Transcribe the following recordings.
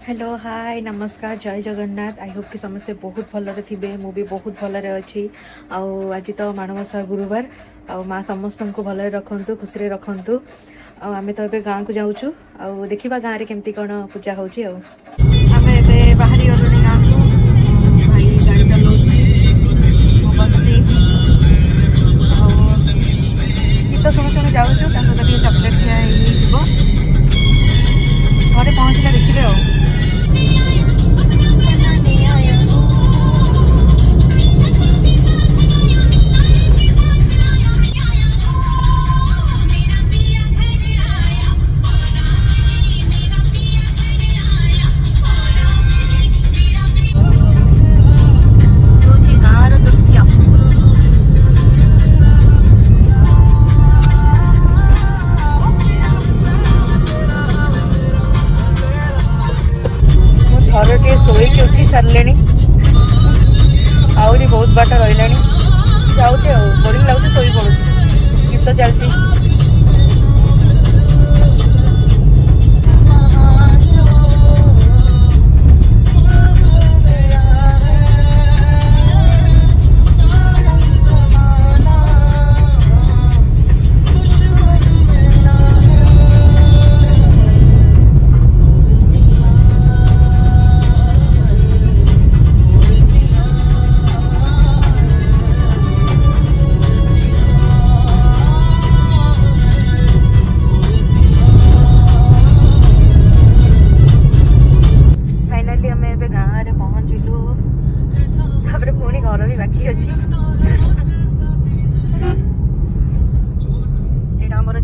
Hello hi नमस्कार जय Jagannath. I hope कि समस्ते बहुत भलरे थे। मु भी बहुत भलरे अच्छी। आज तो माणवसा गुरुवार माँ समस्त को भलरे रखु खुशी रखु। आम तो ये गाँव को जाऊँ आ देखा गाँव में केमती कौन पूजा हो बाहरी गलुणी गाँव को। भाई गाड़ी चलाऊँ बस गीत शुणु शुणु जाऊँ सहित चॉकलेट खिया घरे पहुँचला देखिए। शोई उठी सारे आहरी बहुत बाट रहा जाऊे बोरिंग लगुच शोई पड़ू गीत चलती।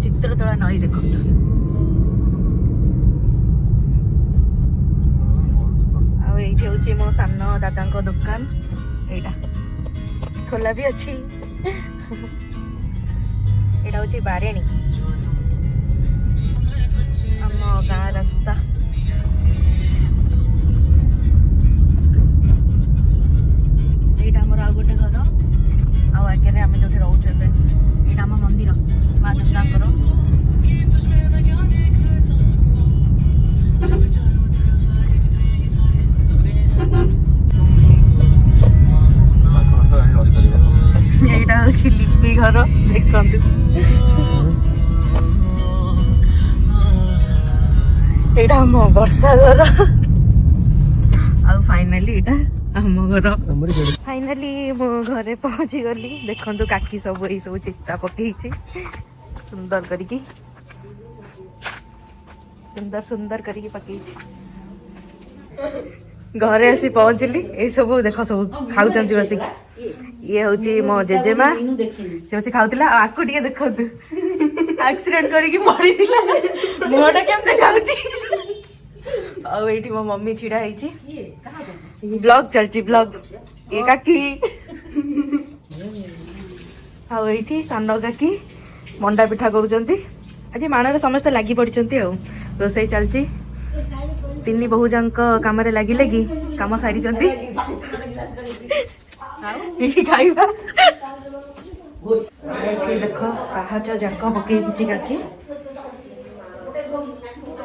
चित्रतोला नई देखो ये मो सान दादा दुकान एटा खोला भी अच्छी। एटा हूँ बारेणी आम गाँ रास्ता। एटा आमर आ गोटे घर आगे आम जो रोचे यहाँ आम मंदिर माँ दुर्गा। यहाँ हूँ लिपि घर देखु यहाँ आम वर्षा घर फाइनाली यहाँ आम घर। फाइनाली मो घरे पहुँची गली। देखु काकी सब यही सब चिता पकई सुंदर करके सुंदर सुंदर करके पकई घरे आसी पहुँचली। ये सब देख सब खाऊँ बसिक। ये हूँ मो जेजेमा से बस खाऊला आको टे देखु एक्सीडेंट करके पड़ी मुहटा केम देखा आईटी मो मम्मी छिड़ा है ब्लॉग चलची ब्लॉग ये काकी आईटी सान काकी मंडा पिठा करुँच। आज माण समस्त लगी पड़ते रोसई चलची। तीन बहु जाक कम लगिले कि कम सारी खाइबा देख पाहाच जाक पकई काकी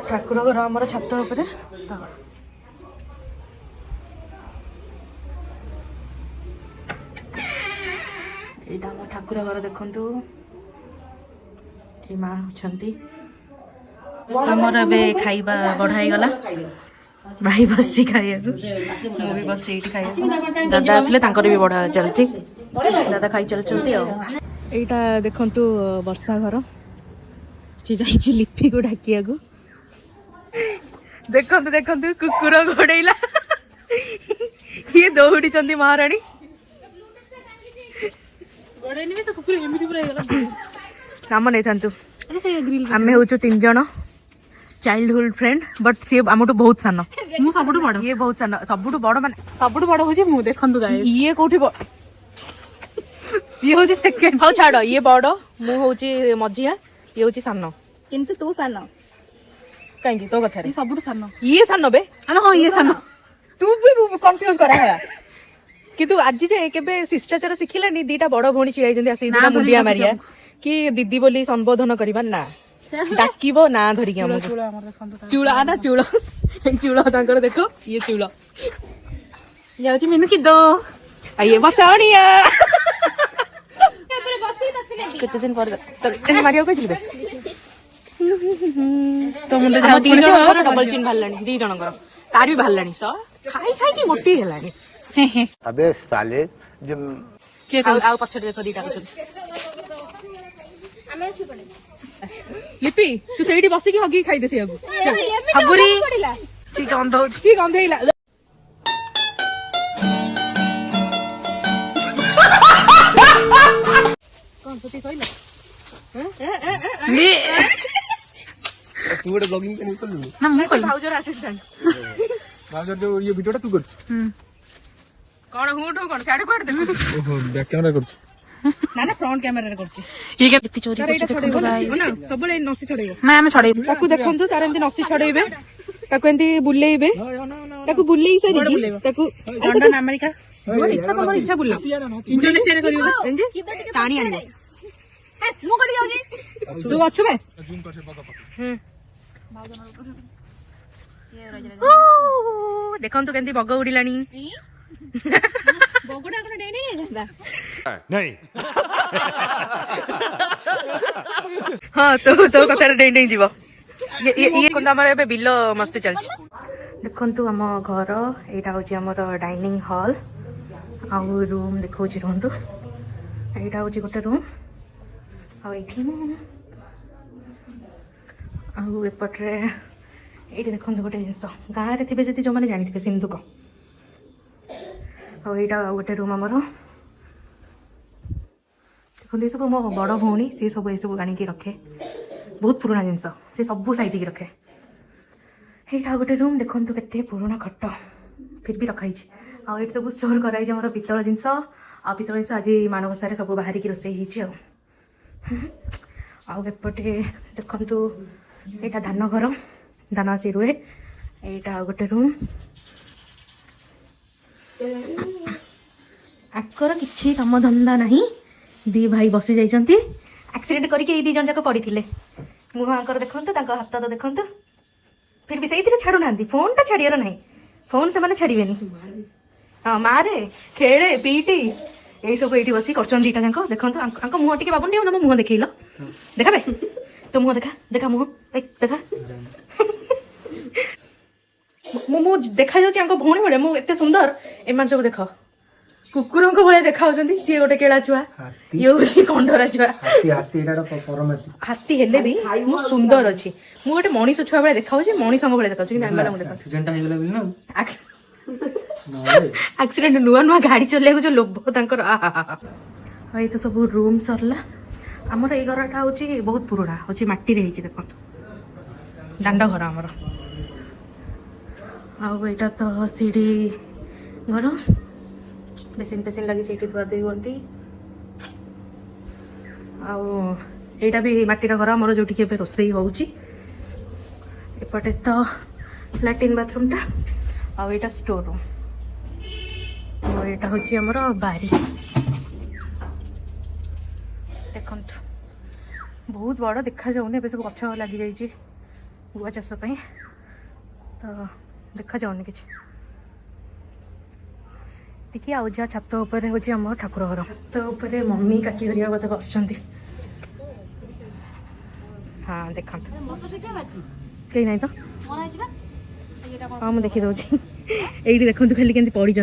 ठाकुर घर आमर छत उपर यहाँ आम ठाकुर घर देखु माँ आमर ए खाइबा बढ़ाई गला भाई बस खाइया भी बस ये खाइया दादा आसले भी बढ़ा चलती दादा खाई चलते। यहाँ देखु वर्षा घर सी जा लिपि को ढाकिया देखु देखु कुकुर घोड़ेला ये दौड़ी महाराणी काम नहीं था। आम हूँ 3 जन चाइल्डहुड फ्रेंड बट सी आम बहुत सान मु सब बड़ ये बहुत सान सब बड़ मान सब बड़ हूँ देखु ये कौटी ये हूँ सेकेंड हाँ छाड़ ये बड़ मु हूँ मझिया ये हूँ सान किंतु तू सान कहीं तो कथा सब सान ये सान बे हाँ ये सान तू भी कंफ्यूज करा कि तू आज के शिष्टाचार शिखिलानी 2टा बड़ भौणी छिड़ा मुंडिया मारिया कि दीदी बोली संबोधन करवा ना डाकिबो ना धरिक चूड़ा ना चूड़ चूल देख ये चूल ये मेनू कि दो ये बसणिया केते दिन पर मारिया कहते तो मुंडे दी जन डबल चिन बाहर दी जन तार भी बाहर खाई खाई मोटी है अबे साले जो पछे देख दीटा लिपि तू से बसिकी हगी खाई दे हगुरी गंध गंधेला कौन सोती सोइला तू गोटे ब्लॉगिंग नहीं कर ना मैं कल भाउजर असिस्टेंट भाउजर जो ये वीडियोटा तू कर कौन हुठो कौन साडे कोड देखो ओहो बैक कैमरा कर ना ना फ्रंट कैमरा रे करछि ये के लिपि चोरी करछि देखो गाइस ना सब ले नसी छडेबो ना हम छडेबो ताकू देखंतु तार एंती नसी छडेबे ताकू एंती बुलेइबे ताकू बुलेइ सरी ताकू लंडन अमेरिका मोर इच्छा बुला इंडोनेशिया रे करियो टाणी आनी मु कडी जाउजी तू अछु बे जूम कर से बगा देखंतु केंती बग उडिलानी बगुडा कोन डेनी जांदा नहीं हाँ तो कथा डेई डेई जीव ये कोन हमर एबे बिलो मस्ती चलछि देखंतु हम घर एटा होछि हमर डाइनिंग हॉल आउ रूम देखौछि रहंतु एटा होछि गोटे रूम आउ एठी आउ एपटरे एठी देखंतु गोटे जिंस गाँ रे थिबे जति जो माने जानि थिबे सिंधुक आउ एटा गोटे रूम हमर देखते सब मो बड़ भौणी सी सब ये सब आनिक रखे बहुत पुराना जिनस से सब साइड की रखे यहाँ गोटे रूम देखो केते पुराना खट फिर भी रखाई आउ ये सब स्टोर कराई आम पितल जिनस आ पितल जिनस आज माणबसा सब बाहरिकी रोषे आउपटे देखु यहाँ धान घर धान आसी रुहे यहाँ गोटे रूम आकर किसी काम धंदा नहीं दी भाई बसी जाइछंती एक्सीडेंट करके दी जन जाक पड़ी थे मुह आंकर देखंतु हाथ तो देखंतु फिर भी सही छाड़ू ना फोन टा छाड़ियार ना फोन से माने छाड़िबेनी हाँ मारे खेले पीटी यही सब ये बस कर दीटा जाक देखो मुह टे बाबू तुम मुह देखल देखा तो मुह देखा देखा मुह देखा मु देखा जाऊँ भौणी भाई मुझे सुंदर एम सब देख कुकुर भाई देखा सी गोटे केला छुआ ये हूँ कंडरा छुआ हाथी हेले भी मु सुंदर अच्छी मु गोटे मनीष छुआ भाई देखा मनीष भाई देखा एक्सीडेंट नुआ नुआ गाड़ी चलैया जो लोभ तांकर ये तो सब रूम सरला आमर ये घरटा हूँ बहुत पुराना हूँ मटी देख दांड घर आमर आईटा तो सीढ़ी घर बेसिन पेसिन लगी धुआ धुई हमें आईटा भी मटीर घर आमर जो रोसई होपटे तो लैट्रिन बाथरूम टा आईटा स्टोर रूम यहाँ हूँ आमर बारी देखु बहुत बड़ देखा जाऊनी सब गछ लगी जाइए गुआ चाष तो देखा जाऊनी कि देखिए आज जहाँ छात उपर हूँ आम ठाकुर घर तो ऊपर मम्मी काकी हरिया बोधे बस हाँ देखा कहीं ना तो हाँ मुझे देखी दूसरी ये देखते खाली केमती पड़ी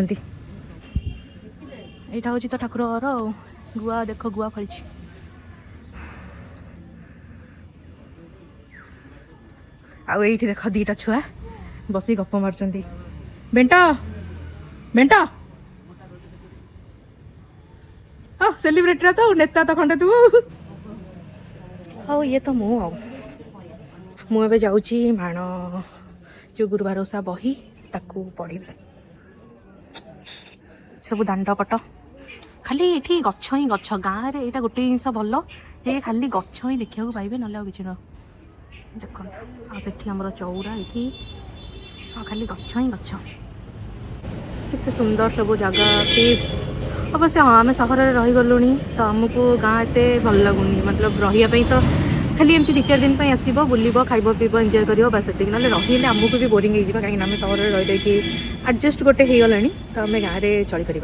यहाँ हूँ तो ठाकुर घर गुआ देख गुआ फली आई देख दीटा छुआ बसी गप मार्च बेंटा बेंटा हाँ सेलिब्रिटी तो नेता तो खंडे तू ये तो मुझे जाऊँगी माण जो गुरुवार ओषा बही ताकू पढ़ी सब दांड पट खाली ये गछ ही गछ गाँव में यहाँ गोटे जिन भल ये खाली गछ ही देखा पाइबे ना कि देखो आमर चौरा ये खाली गछ ही गछ केते सुंदर सब जगह पीस अवश्य हाँ आम सहर में रहीगलुणी तो आमको गाँ एत भल लगुनि मतलब रही तो खाली एमती 2-4 दिन आसो बुल खाइब पीब एंजॉय कर बस से ना रही आमको भी बोरिंग हो कहीं आम सहर रही रही एडजस्ट गोटे हो गला तो आम गाँव में चली पारे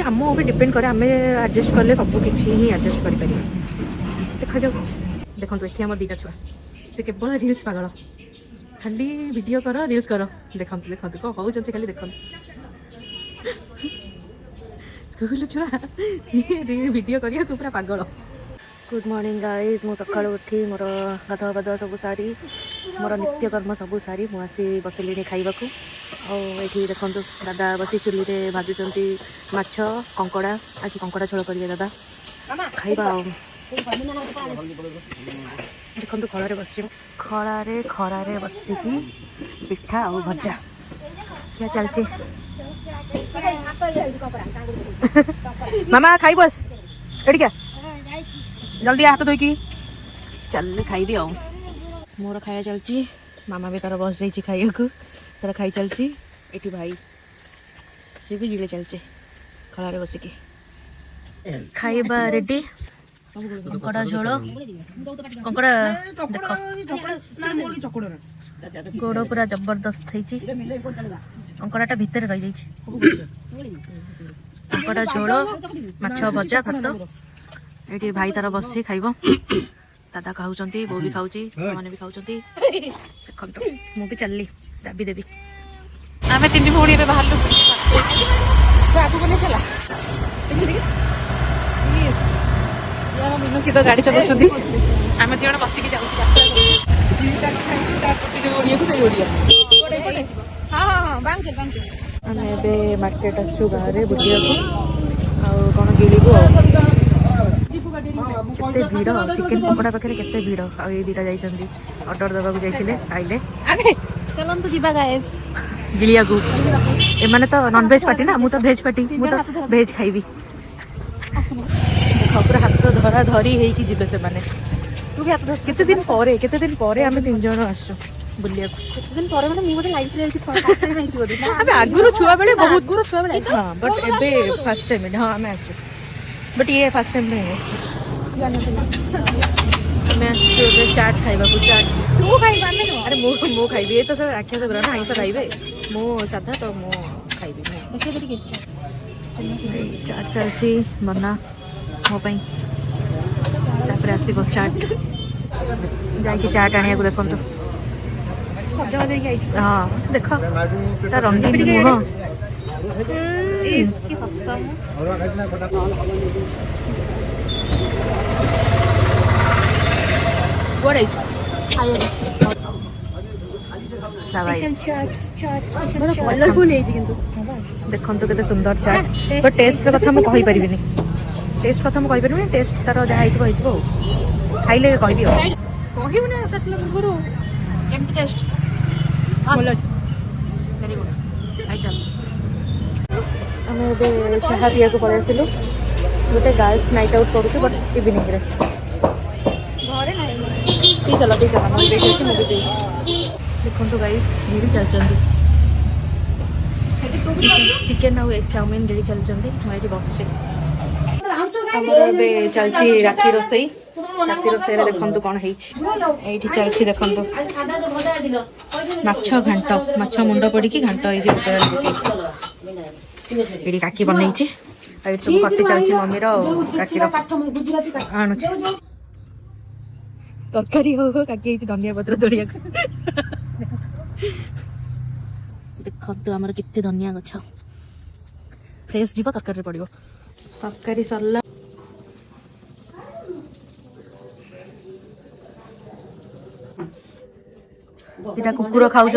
आम उपर डिपेंड करे आम एडजस्ट कले सब किसी ही एडजस्ट कर देखा जाऊ देखो ये आम 2टा छुआ से केवल रिल्स पागल खाली वीडियो कर रिल्स कर देखो देखो कौन हो खाली देखो स्कूल छुआ सी वीडियो करिया पूरा पागल। गुड मॉर्निंग गाइस मु सकाळ उठी मोर गाधुआ पाधुआ सब सारी मोर नित्यकर्म सब सारी मुझे बसलिनी खाइबा ये देखो दादा बसी चुली रे भाजुंट माछ कंकड़ा आज कंकड़ा झोल करेंगे दादा खाइबा देखो खड़ा बस खरा बसिकी पिठा और भजा क्या चलचे मामा खाई बस क्या जल्दी हाथ धोकी चल खाइबी आ मोर खाया चलची मामा भी तार बस जाइए खाइया तार खाई चलची एटी भाई सी भी गिले चलचे खड़े बसिकी खाइबा रेडी कंकड़ा झोल कंकड़ा देख गोड़ पूरा जबरदस्त होती कंकड़ाटा भितर रही जाइए कंकड़ा झोल माछ भजा भात ये भाई तार बसी खाइब दादा खाऊँ बो भी खाऊँ मैंने भी खाऊँ देखो मुझे चलली चाबी देवी आम 3 भौणी बाहर आगू को नहीं चला मिनु तो गाड़ी चलाऊँ आम 2 जण बसिकी जाऊँ आम ए मार्केट आसु गाँव में बुलिया कौन गिड़ू केते भीड़ चिकेन पकोड़ा पाखे केते भीड़ आ 2टा जाइछन्ती ऑर्डर देवाक जाइथिले आइले चलंतु जीवा गाइस गिलिया को ए माने तो नॉन वेज पार्टी ना मु तो वेज पार्टी मु तो वेज खाइबी पूरा हाथ धरा धरी हेकी जिबे से माने तू भी हाथ केते दिन परे आमे 3 जण आसु बुलिया को केते दिन परे माने मु गोटे लाइफ रे आइछि फर्स्ट टाइम आइछि बोली आबे आगुरु छुआ बेले बहुत गुरु छुआ बेले हां बट एबे फर्स्ट टाइम हां आमे आसु बट ये फर्स्ट टाइम नहीं मैं चाट खाइबा को चाट तू खाइबा अरे मो खाइबी ये तो सब राक्षस ग्रह ना आइंसा खाइबे मो साधा तो मो खाइबी चाट चलची बना मो पई तापर आसीबो चाट जाई चाट आनिया को देखो तो सजवा जाई आइछि हां देखो ता रंगीन मुह इसकी कसम What is कलरफुल देखो केते सुंदर चाट बट टेस्ट कथा मैं कहि परिबिनी टेस्ट कथा मैं कहि परिबिनी टेस्ट तार जहा आइतो खाइले कहबी कहबो ना सटला गुरु केमती टेस्ट वेरी गुड आई चल हमें चाहा पिया को पड़े आसिलु गोटे गर्ल्स नाइट आउट करूँ बट इवनिंग रे घरे ना चलो देखो गाइस गिरी चलती चिकेन आउ एग चाउमिन गिरी चलती मुझे बस चलती राति रोसई देखो कौन है चलती देखो माछ घांट माछ मुंड पड़ी घांट ये काकी बनई सब कटी चलती मम्मी आणु तरकारी हो काकी धनिया पत्र तोड़िया देखो तो आमर केते धनिया गछ फ्रेश जीव तरकारी पड़ो तरकारी सरला इटा कुकुर खाऊ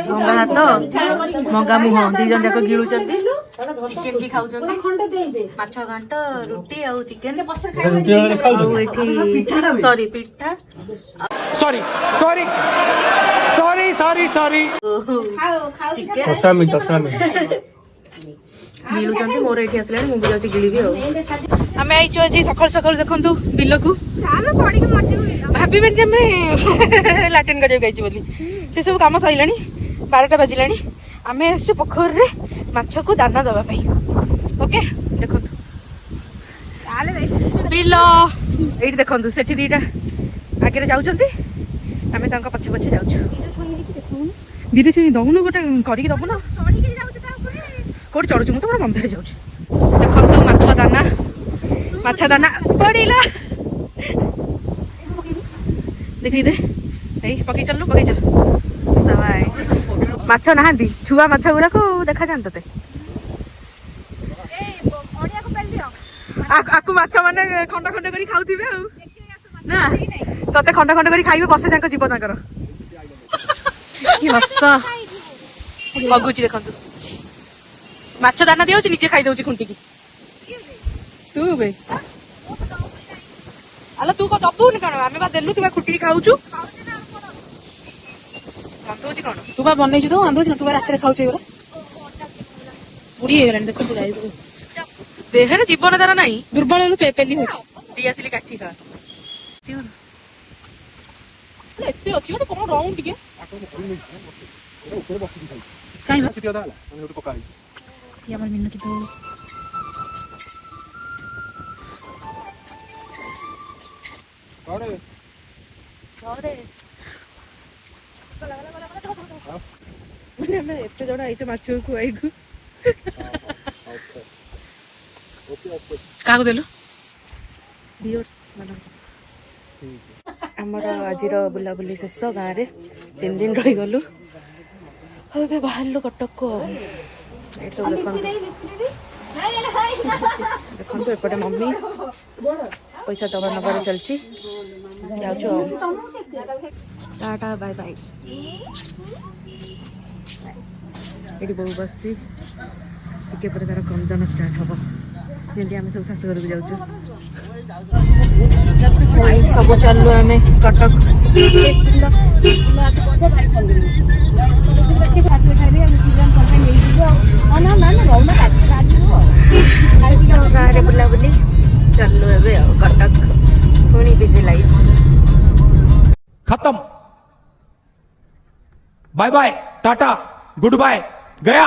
मंगा हाथ मंगा मुह 2 जन जाक गिलु चिकेन भी खाऊ माछ घांट रुटी आ चिकेन सॉरी पिठा sorry sorry sorry sorry sorry chicken मिलुचंती मोर एठी आसले मु भी जाती गिलिबी हमें आइचो आज सकाल सकाल देखंतु बिल को भाबी जे मैं लैट्रिन कर गई बोली से सब काम सइलानी 12टा बाजिलानी आमे आसु पोखर रे माछ को दाना दबा पाई ओके देखंतु बिल एइट देखंतु सेठी दीटा आगे जाउछंती आमे तांका पछे पछे जाउछु बिरु छुई दउनु गोटे करिक दबु ना कोड चढ़ुछु मु तो पूरा बंधारे जाउछु देखंतु माछ दाना पड़ीला देखि दे एई पकी चल सवाई माछ नाहांती छुआ माछ गुरा को देखा जान तते आकु माछ माने खंड खंड करी खाउथिबे ना तते खंड खंड करी खाइबे बसे जांक जीव तांकर कि हस बगुची देखंतु माछ दाना दियोची नीचे खाइ दउची खुंटी की तू बे आला तू को दबु न कण आमे बा देलु तू बा खुटी खाउछु कांदोची कण तू बा बनेछु तो आंदोची तू बा रात रे खाउछु एगरा बुढ़ी हे गलानी देखंतु गाइस देहरे जीवन दार नहीं दुर्बल पेली होची दियासिली काठी सा एते अछि तो कोन राउंड के काई बा सिटी दाला हम होतो पकाई या बार मिन्न की तो अरे मैं एते जोड़ा आइछ माछु को आइगु काको देलु व्यूअर्स मानो हमर आजिर बुला बुली शेष गाँ रे 3 दिन रही गलु હવે ବାହାରିଲୁ କଟକକୁ ଏଇଠି ସବୁ ଦେଖନ୍ତୁ ଏପଟେ ମମ୍ମି ପଇସା ଦବା ନବାରେ ଚାଲିଛି ଯାଉଛୁ ଆଉ ଟାଟା ବାଇ ବାଇ ଏଠି ବୋଉ ବସିଛି ଟିକେ ପରେ ତାର କନ୍ଦନ ଷ୍ଟାର୍ଟ ହବ ଯେମିତି ଆମେ ସବୁ ଶାଶୁଘରକୁ ଯାଉଛୁ ସବୁ ଚାଲୁ ଆମେ କଟକ ଗାଁରେ ବୁଲାବୁଲି ଚାଲୁ ଏବେ ଆଉ କଟକ ପୁଣି ବିଜି ଲାଇଫ खत्म bye bye tata good bye गया